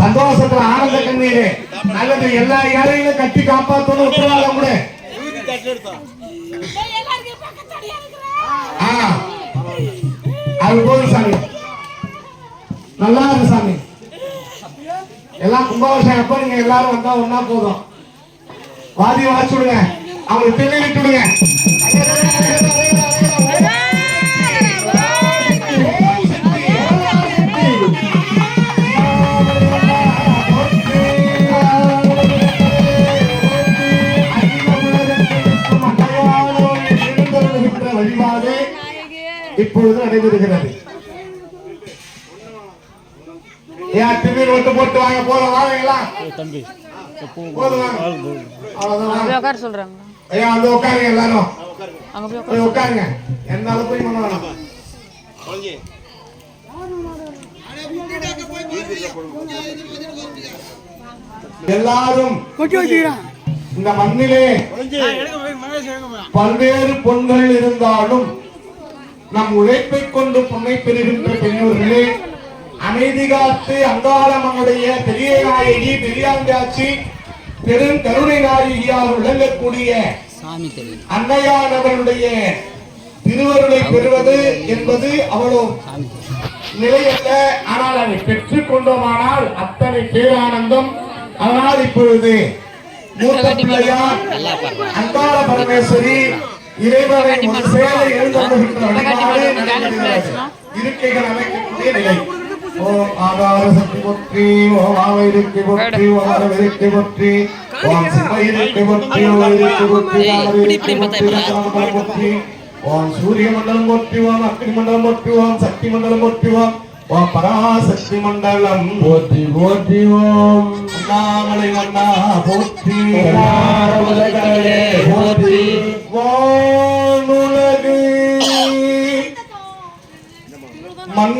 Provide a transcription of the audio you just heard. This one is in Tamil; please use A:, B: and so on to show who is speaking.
A: சந்தோஷத்துல ஆனந்த கண்ணீர் நல்லது. எல்லா ஏழைகளும் கட்டி காப்பாற்றணும் உத்தரவாதம் கூட. அது போதும் சாமி, நல்லா இருக்கு சாமி. எல்லாம் கும்பாபிஷேகம் அப்ப நீங்க எல்லாரும் வந்தா ஒன்னா போதும். வாதி வாச்சு விடுங்க, அவங்களுக்கு தெளிவிட்டு விடுங்க. வழிபாடு இப்பொழுது நடைபெறுகிறது. போட்டு வாங்க, போதும் வாங்கலாம்.
B: சொல்றாங்க
A: ஐயா வந்து உட்காருங்க, எல்லாரும் உட்காருங்க. எந்த அளவுக்கு போய் பண்ண வேணாம். எல்லாரும் இந்த மண்ணிலே பல்வேறு பொன்கள் இருந்தாலும் நம் உழைப்பை கொண்டு பொன்னை பெறுகின்ற பெரியோர்களே, அமைதி காத்து அங்காளம்மனுடைய பெரிய நாயகி பெரியாண்டாட்சி பெரும் கருணை நாயகியால் விளங்கக்கூடிய அன்னையானவருடைய திருவருளை பெறுவது என்பது அவ்வளவு நிலையல்ல. ஆனால் அதை பெற்றுக் கொண்டோமானால் அத்தனை பேரானந்தம். அதனால் இப்பொழுது மூத்த பிள்ளையார் அங்காள பரமேஸ்வரி இறைவனை ஒரு சேலை எழுந்துகின்ற வழிபாடு நடைபெறுகிறது. இருக்கைகள் அமைக்கக்கூடிய நிலை. ஓம் ஆதார சக்தி போற்றி, ஓம் ஆவைருக்கு போற்றி, ஓம் அரவிற்கு போற்றி, ஓம் சிவைருக்கு போற்றி, ஓம் வைருக்கு போற்றி, ஆவைருக்கு போற்றி, ராமபலம் போற்றி, ஓம் சூரிய மண்டலம் போற்றி, ஓம் அக்னி மண்டலம் போற்றி, ஓம் சக்தி மண்டலம் போற்றி, ஓம் பராசக்தி மண்டலம் போற்றி போற்றி, ஓம் அண்ணாமலை மன்னா போற்றி, போற்றி, வானுலகு மண்